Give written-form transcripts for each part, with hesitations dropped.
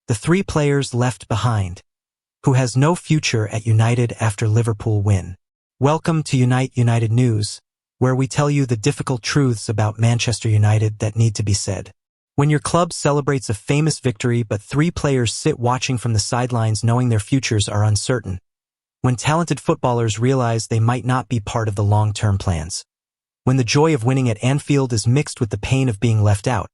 The three players left behind, who has no future at United after Liverpool win. Welcome to United News, where we tell you the difficult truths about Manchester United that need to be said. When your club celebrates a famous victory but three players sit watching from the sidelines knowing their futures are uncertain. When talented footballers realize they might not be part of the long-term plans. When the joy of winning at Anfield is mixed with the pain of being left out.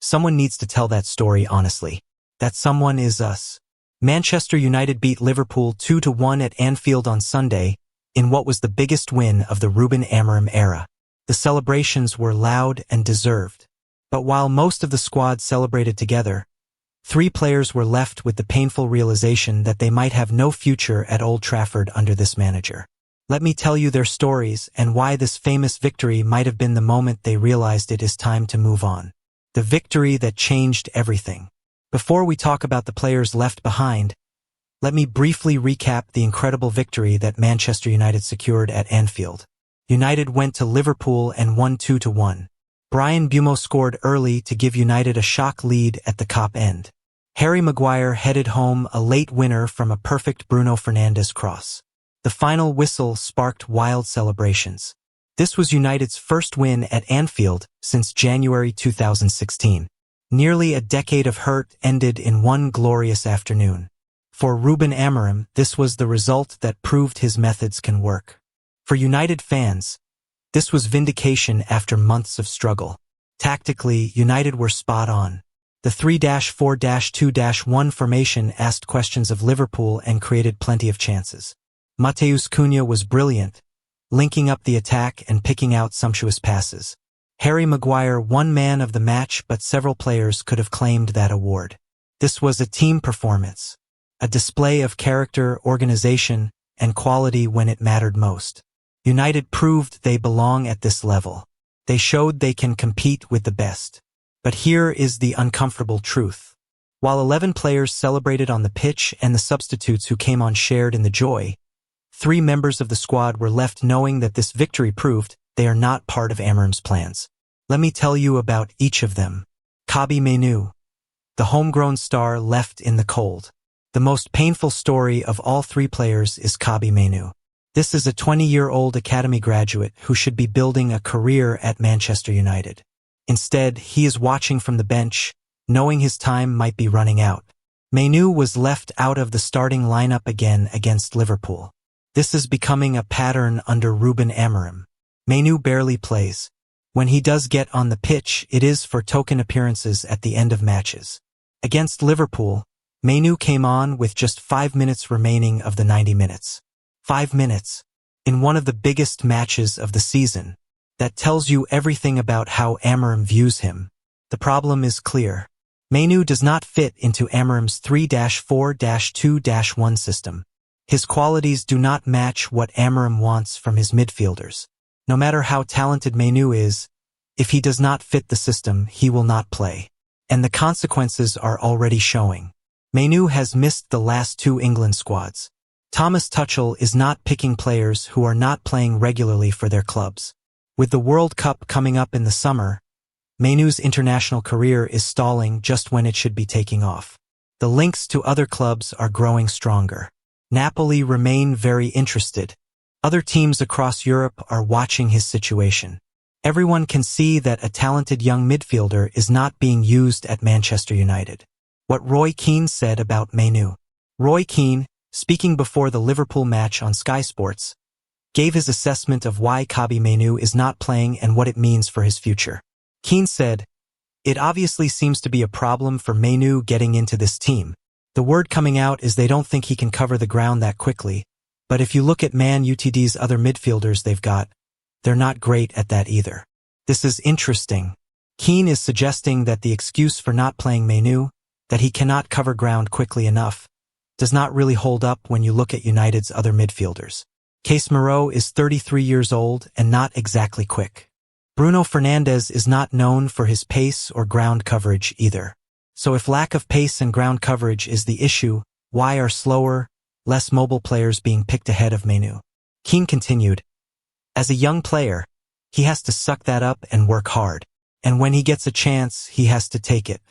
Someone needs to tell that story honestly. That someone is us. Manchester United beat Liverpool 2-1 at Anfield on Sunday, in what was the biggest win of the Ruben Amorim era. The celebrations were loud and deserved. But while most of the squad celebrated together, three players were left with the painful realization that they might have no future at Old Trafford under this manager. Let me tell you their stories and why this famous victory might have been the moment they realized it is time to move on. The victory that changed everything. Before we talk about the players left behind, let me briefly recap the incredible victory that Manchester United secured at Anfield. United went to Liverpool and won 2-1. Bryan Mbeumo scored early to give United a shock lead at the Kop end. Harry Maguire headed home a late winner from a perfect Bruno Fernandes cross. The final whistle sparked wild celebrations. This was United's first win at Anfield since January 2016. Nearly a decade of hurt ended in one glorious afternoon. For Ruben Amorim, this was the result that proved his methods can work. For United fans, this was vindication after months of struggle. Tactically, United were spot on. The 3-4-2-1 formation asked questions of Liverpool and created plenty of chances. Matheus Cunha was brilliant, linking up the attack and picking out sumptuous passes. Harry Maguire won man of the match, but several players could have claimed that award. This was a team performance, a display of character, organization, and quality when it mattered most. United proved they belong at this level. They showed they can compete with the best. But here is the uncomfortable truth. While 11 players celebrated on the pitch and the substitutes who came on shared in the joy, 3 members of the squad were left knowing that this victory proved they are not part of Amorim's plans. Let me tell you about each of them. Kobbie Mainoo, the homegrown star left in the cold. The most painful story of all 3 players is Kobbie Mainoo. This is a 20-year-old academy graduate who should be building a career at Manchester United. Instead, he is watching from the bench, knowing his time might be running out. Mainoo was left out of the starting lineup again against Liverpool. This is becoming a pattern under Ruben Amorim. Mainoo barely plays. When he does get on the pitch, it is for token appearances at the end of matches. Against Liverpool, Mainoo came on with just 5 minutes remaining of the 90 minutes. 5 minutes. In one of the biggest matches of the season. That tells you everything about how Amorim views him. The problem is clear. Mainoo does not fit into Amorim's 3-4-2-1 system. His qualities do not match what Amorim wants from his midfielders. No matter how talented Mainoo is, if he does not fit the system, he will not play. And the consequences are already showing. Mainoo has missed the last 2 England squads. Thomas Tuchel is not picking players who are not playing regularly for their clubs. With the World Cup coming up in the summer, Mainoo's international career is stalling just when it should be taking off. The links to other clubs are growing stronger. Napoli remain very interested. Other teams across Europe are watching his situation. Everyone can see that a talented young midfielder is not being used at Manchester United. What Roy Keane said about Mainoo. Roy Keane, speaking before the Liverpool match on Sky Sports, gave his assessment of why Kobbie Mainoo is not playing and what it means for his future. Keane said, "It obviously seems to be a problem for Mainoo getting into this team. The word coming out is they don't think he can cover the ground that quickly, but if you look at Man Utd's other midfielders they've got, they're not great at that either." This is interesting. Keane is suggesting that the excuse for not playing Mainoo, that he cannot cover ground quickly enough, does not really hold up when you look at United's other midfielders. Casemiro is 33 years old and not exactly quick. Bruno Fernandes is not known for his pace or ground coverage either. So if lack of pace and ground coverage is the issue, why are slower, less mobile players being picked ahead of Mainoo? Keane continued, "As a young player, he has to suck that up and work hard. And when he gets a chance, he has to take it.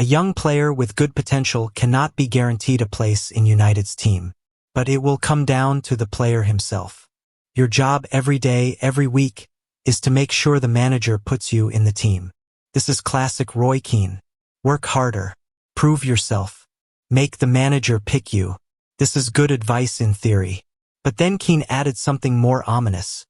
A young player with good potential cannot be guaranteed a place in United's team. But it will come down to the player himself. Your job every day, every week, is to make sure the manager puts you in the team. This is classic Roy Keane. Work harder. Prove yourself. Make the manager pick you. This is good advice in theory. But then Keane added something more ominous.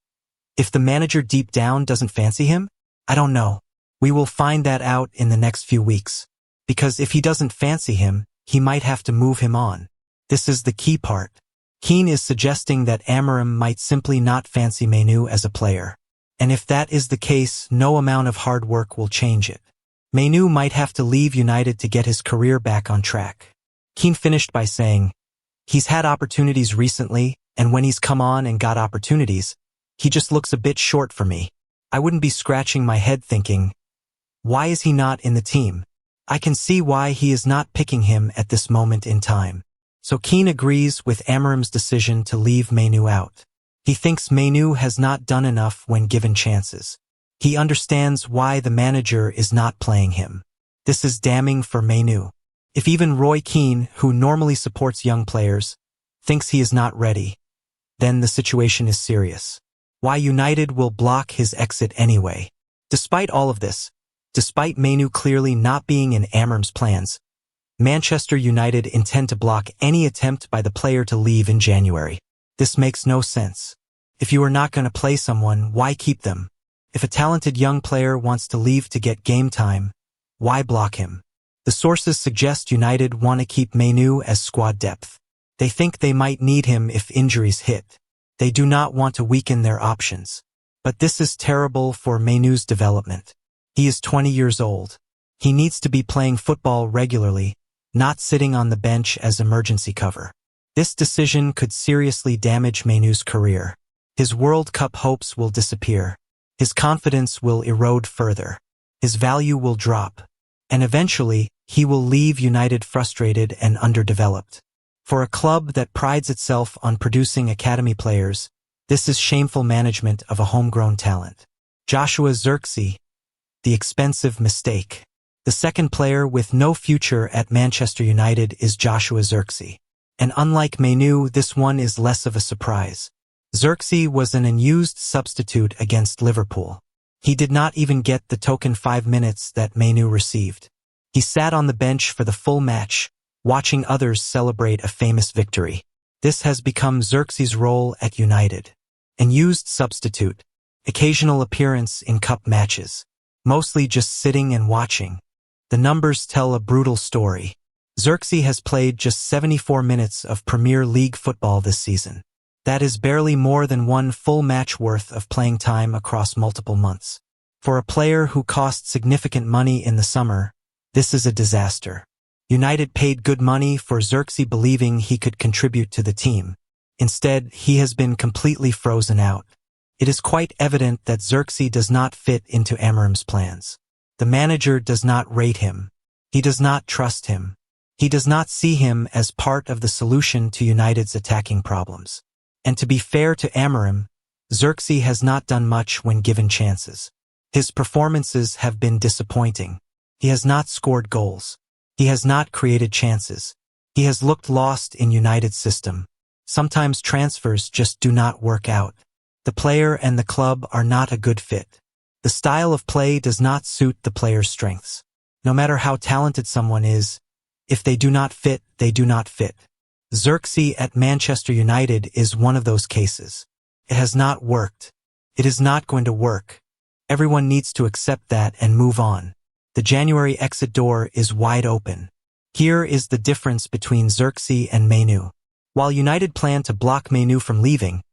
If the manager deep down doesn't fancy him, I don't know. We will find that out in the next few weeks. Because if he doesn't fancy him, he might have to move him on. This is the key part. Keane is suggesting that Amorim might simply not fancy Manu as a player. And if that is the case, no amount of hard work will change it. Manu might have to leave United to get his career back on track. Keane finished by saying, "He's had opportunities recently, and when he's come on and got opportunities, he just looks a bit short for me. I wouldn't be scratching my head thinking, why is he not in the team? I can see why he is not picking him at this moment in time." So Keane agrees with Amorim's decision to leave Manu out. He thinks Manu has not done enough when given chances. He understands why the manager is not playing him. This is damning for Manu. If even Roy Keane, who normally supports young players, thinks he is not ready, then the situation is serious. Why United will block his exit anyway. Despite all of this, despite Manu clearly not being in Amorim's plans, Manchester United intend to block any attempt by the player to leave in January. This makes no sense. If you are not going to play someone, why keep them? If a talented young player wants to leave to get game time, why block him? The sources suggest United want to keep Manu as squad depth. They think they might need him if injuries hit. They do not want to weaken their options. But this is terrible for Manu's development. He is 20 years old. He needs to be playing football regularly, not sitting on the bench as emergency cover. This decision could seriously damage Manu's career. His World Cup hopes will disappear. His confidence will erode further. His value will drop. And eventually, he will leave United frustrated and underdeveloped. For a club that prides itself on producing academy players, this is shameful management of a homegrown talent. Joshua Zirkzee, the expensive mistake. The second player with no future at Manchester United is Joshua Zirkzee. And unlike Manu, this one is less of a surprise. Zirkzee was an unused substitute against Liverpool. He did not even get the token 5 minutes that Manu received. He sat on the bench for the full match, watching others celebrate a famous victory. This has become Zirkzee's role at United. An used substitute, occasional appearance in cup matches, mostly just sitting and watching. The numbers tell a brutal story. Zirkzee has played just 74 minutes of Premier League football this season. That is barely more than one full match worth of playing time across multiple months. For a player who cost significant money in the summer, this is a disaster. United paid good money for Zirkzee believing he could contribute to the team. Instead, he has been completely frozen out. It is quite evident that Zirkzee does not fit into Amorim's plans. The manager does not rate him. He does not trust him. He does not see him as part of the solution to United's attacking problems. And to be fair to Amorim, Zirkzee has not done much when given chances. His performances have been disappointing. He has not scored goals. He has not created chances. He has looked lost in United's system. Sometimes transfers just do not work out. The player and the club are not a good fit. The style of play does not suit the player's strengths. No matter how talented someone is, if they do not fit, they do not fit. Zirkzee at Manchester United is one of those cases. It has not worked. It is not going to work. Everyone needs to accept that and move on. The January exit door is wide open. Here is the difference between Zirkzee and Manu. While United plan to block Manu from leaving,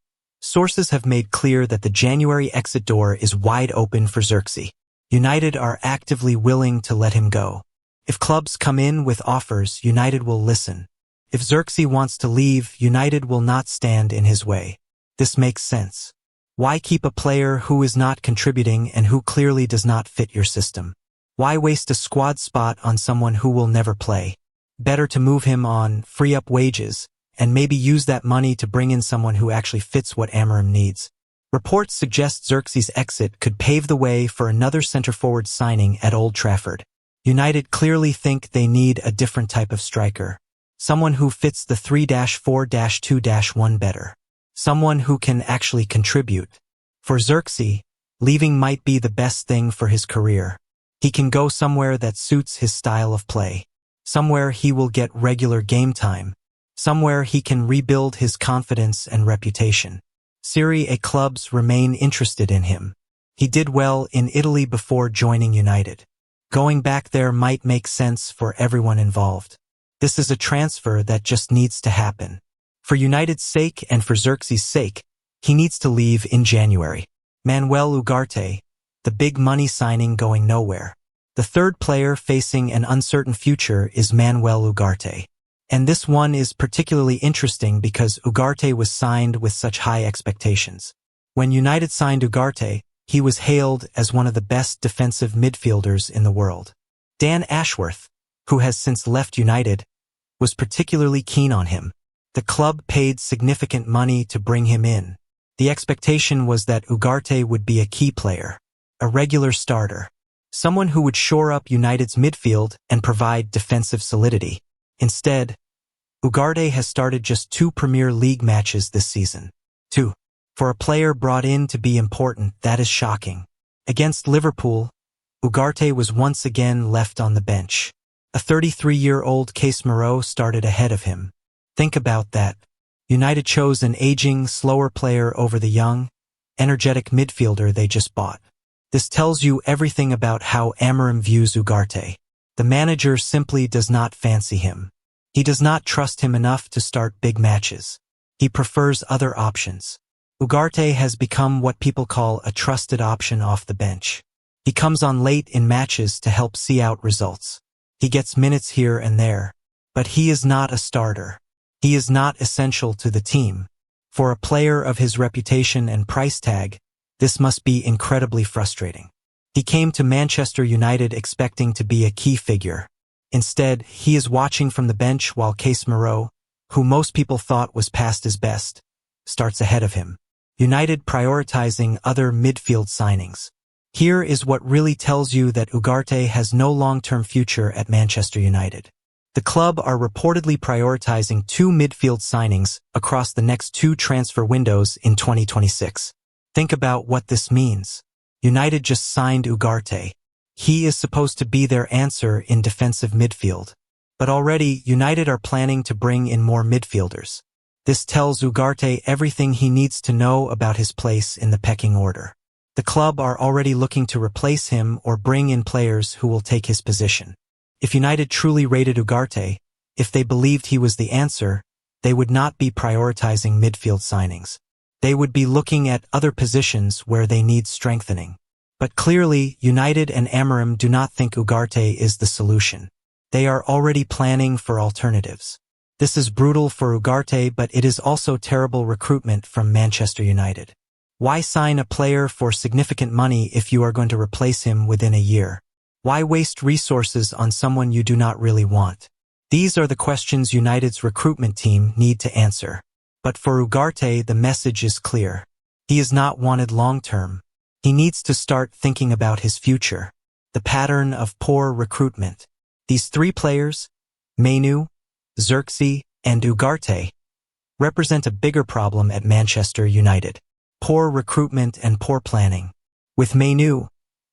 sources have made clear that the January exit door is wide open for Zirkzee. United are actively willing to let him go. If clubs come in with offers, United will listen. If Zirkzee wants to leave, United will not stand in his way. This makes sense. Why keep a player who is not contributing and who clearly does not fit your system? Why waste a squad spot on someone who will never play? Better to move him on, free up wages, and maybe use that money to bring in someone who actually fits what Amorim needs. Reports suggest Zirkzee's exit could pave the way for another centre-forward signing at Old Trafford. United clearly think they need a different type of striker. Someone who fits the 3-4-2-1 better. Someone who can actually contribute. For Xerxes, leaving might be the best thing for his career. He can go somewhere that suits his style of play. Somewhere he will get regular game time. Somewhere he can rebuild his confidence and reputation. Serie A clubs remain interested in him. He did well in Italy before joining United. Going back there might make sense for everyone involved. This is a transfer that just needs to happen. For United's sake and for Xerxes' sake, he needs to leave in January. Manuel Ugarte, the big money signing going nowhere. The third player facing an uncertain future is Manuel Ugarte. And this one is particularly interesting because Ugarte was signed with such high expectations. When United signed Ugarte, he was hailed as one of the best defensive midfielders in the world. Dan Ashworth, who has since left United, was particularly keen on him. The club paid significant money to bring him in. The expectation was that Ugarte would be a key player, a regular starter, someone who would shore up United's midfield and provide defensive solidity. Instead, Ugarte has started just 2 Premier League matches this season. 2. For a player brought in to be important, that is shocking. Against Liverpool, Ugarte was once again left on the bench. A 33-year-old Casemiro started ahead of him. Think about that. United chose an aging, slower player over the young, energetic midfielder they just bought. This tells you everything about how Amorim views Ugarte. The manager simply does not fancy him. He does not trust him enough to start big matches. He prefers other options. Ugarte has become what people call a trusted option off the bench. He comes on late in matches to help see out results. He gets minutes here and there, but he is not a starter. He is not essential to the team. For a player of his reputation and price tag, this must be incredibly frustrating. He came to Manchester United expecting to be a key figure. Instead, he is watching from the bench while Casemiro, who most people thought was past his best, starts ahead of him. United prioritizing other midfield signings. Here is what really tells you that Ugarte has no long-term future at Manchester United. The club are reportedly prioritizing 2 midfield signings across the next 2 transfer windows in 2026. Think about what this means. United just signed Ugarte. He is supposed to be their answer in defensive midfield. But already, United are planning to bring in more midfielders. This tells Ugarte everything he needs to know about his place in the pecking order. The club are already looking to replace him or bring in players who will take his position. If United truly rated Ugarte, if they believed he was the answer, they would not be prioritizing midfield signings. They would be looking at other positions where they need strengthening. But clearly, United and Amorim do not think Ugarte is the solution. They are already planning for alternatives. This is brutal for Ugarte, but it is also terrible recruitment from Manchester United. Why sign a player for significant money if you are going to replace him within a year? Why waste resources on someone you do not really want? These are the questions United's recruitment team need to answer. But for Ugarte, the message is clear. He is not wanted long-term. He needs to start thinking about his future. The pattern of poor recruitment. These 3 players, Manu, Xerxes, and Ugarte, represent a bigger problem at Manchester United. Poor recruitment and poor planning. With Manu,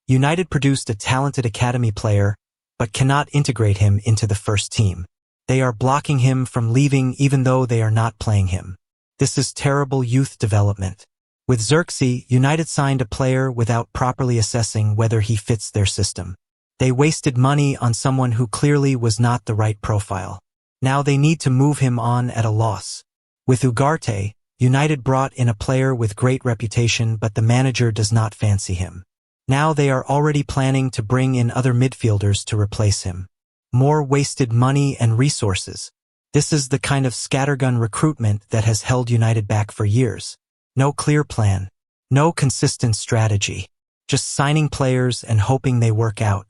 United produced a talented academy player, but cannot integrate him into the first team. They are blocking him from leaving even though they are not playing him. This is terrible youth development. With Xerxes, United signed a player without properly assessing whether he fits their system. They wasted money on someone who clearly was not the right profile. Now they need to move him on at a loss. With Ugarte, United brought in a player with great reputation, but the manager does not fancy him. Now they are already planning to bring in other midfielders to replace him. More wasted money and resources. This is the kind of scattergun recruitment that has held United back for years. No clear plan. No consistent strategy. Just signing players and hoping they work out.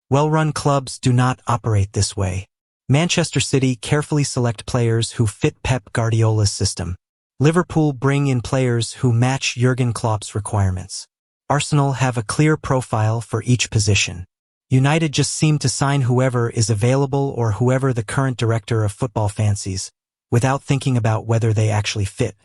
Well-run clubs do not operate this way. Manchester City carefully select players who fit Pep Guardiola's system. Liverpool bring in players who match Jurgen Klopp's requirements. Arsenal have a clear profile for each position. United just seem to sign whoever is available or whoever the current director of football fancies, without thinking about whether they actually fit.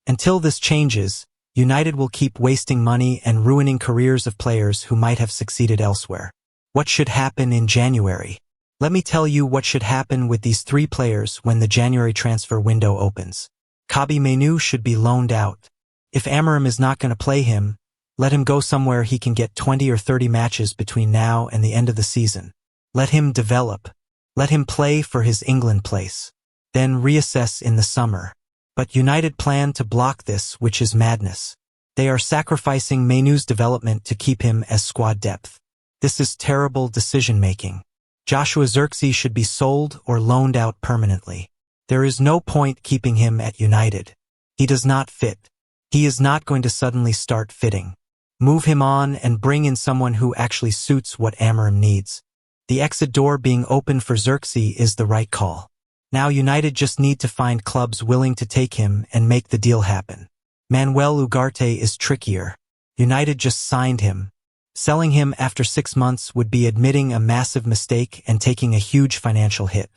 Until this changes, United will keep wasting money and ruining careers of players who might have succeeded elsewhere. What should happen in January? Let me tell you what should happen with these three players when the January transfer window opens. Kobbie Mainoo should be loaned out. If Amorim is not going to play him, let him go somewhere he can get 20 or 30 matches between now and the end of the season. Let him develop. Let him play for his England place. Then reassess in the summer. But United plan to block this, which is madness. They are sacrificing Mainoo's development to keep him as squad depth. This is terrible decision-making. Joshua Zirkzee should be sold or loaned out permanently. There is no point keeping him at United. He does not fit. He is not going to suddenly start fitting. Move him on and bring in someone who actually suits what Amorim needs. The exit door being open for Zirkzee is the right call. Now United just need to find clubs willing to take him and make the deal happen. Manuel Ugarte is trickier. United just signed him. Selling him after 6 months would be admitting a massive mistake and taking a huge financial hit.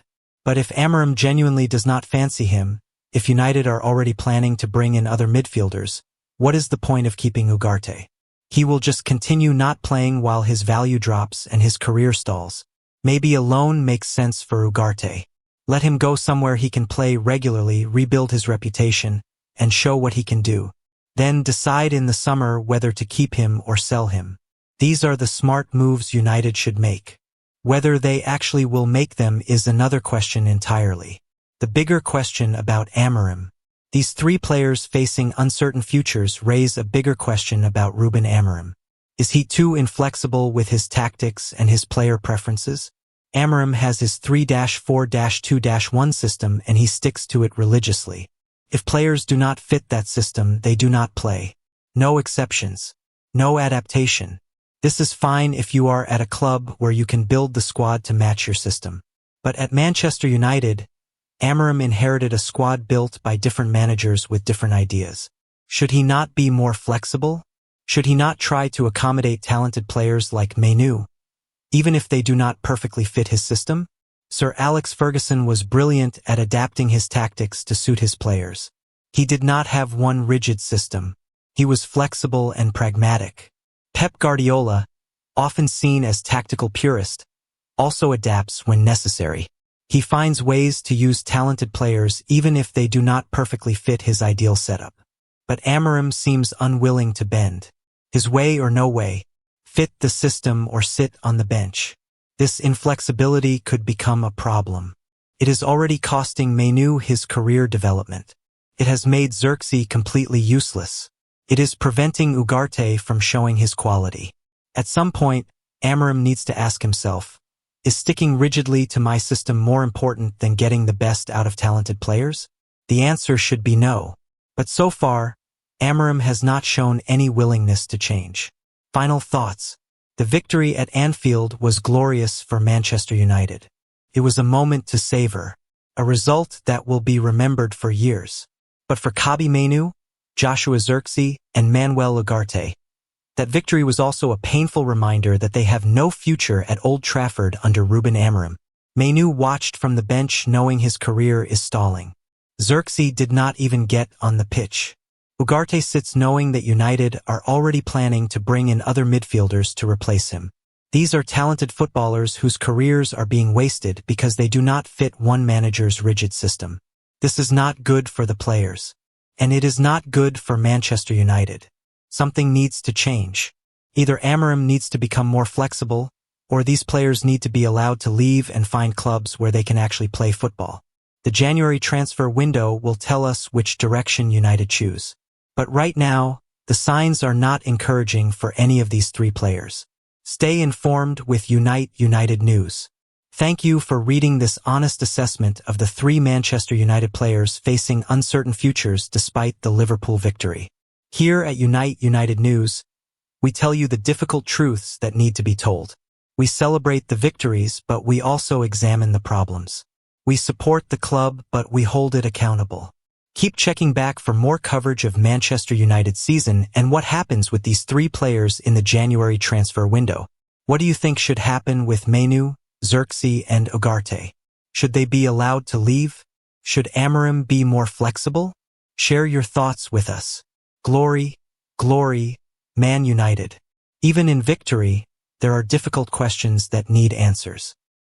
But if Amorim genuinely does not fancy him, if United are already planning to bring in other midfielders, what is the point of keeping Ugarte? He will just continue not playing while his value drops and his career stalls. Maybe a loan makes sense for Ugarte. Let him go somewhere he can play regularly, rebuild his reputation, and show what he can do. Then decide in the summer whether to keep him or sell him. These are the smart moves United should make. Whether they actually will make them is another question entirely. The bigger question about Amorim. These three players facing uncertain futures raise a bigger question about Ruben Amorim. Is he too inflexible with his tactics and his player preferences? Amorim has his 3-4-2-1 system and he sticks to it religiously. If players do not fit that system, they do not play. No exceptions. No adaptation. This is fine if you are at a club where you can build the squad to match your system. But at Manchester United, Amorim inherited a squad built by different managers with different ideas. Should he not be more flexible? Should he not try to accommodate talented players like Mainoo, even if they do not perfectly fit his system? Sir Alex Ferguson was brilliant at adapting his tactics to suit his players. He did not have one rigid system. He was flexible and pragmatic. Pep Guardiola, often seen as tactical purist, also adapts when necessary. He finds ways to use talented players even if they do not perfectly fit his ideal setup. But Amorim seems unwilling to bend. His way or no way, fit the system or sit on the bench. This inflexibility could become a problem. It is already costing Mainoo his career development. It has made Zirkzee completely useless. It is preventing Ugarte from showing his quality. At some point, Amorim needs to ask himself, is sticking rigidly to my system more important than getting the best out of talented players? The answer should be no. But so far, Amorim has not shown any willingness to change. Final thoughts. The victory at Anfield was glorious for Manchester United. It was a moment to savor, a result that will be remembered for years. But for Kobbie Mainoo, Joshua Zirkzee, and Manuel Ugarte, that victory was also a painful reminder that they have no future at Old Trafford under Ruben Amorim. Mainoo watched from the bench knowing his career is stalling. Zirkzee did not even get on the pitch. Ugarte sits knowing that United are already planning to bring in other midfielders to replace him. These are talented footballers whose careers are being wasted because they do not fit one manager's rigid system. This is not good for the players. And it is not good for Manchester United. Something needs to change. Either Amorim needs to become more flexible, or these players need to be allowed to leave and find clubs where they can actually play football. The January transfer window will tell us which direction United choose. But right now, the signs are not encouraging for any of these three players. Stay informed with United News. Thank you for reading this honest assessment of the three Manchester United players facing uncertain futures despite the Liverpool victory. Here at United News, we tell you the difficult truths that need to be told. We celebrate the victories, but we also examine the problems. We support the club, but we hold it accountable. Keep checking back for more coverage of Manchester United's season and what happens with these three players in the January transfer window. What do you think should happen with Manu, Xerxes, and Ugarte? Should they be allowed to leave? Should Amorim be more flexible? Share your thoughts with us. Glory, glory, Man United. Even in victory, there are difficult questions that need answers.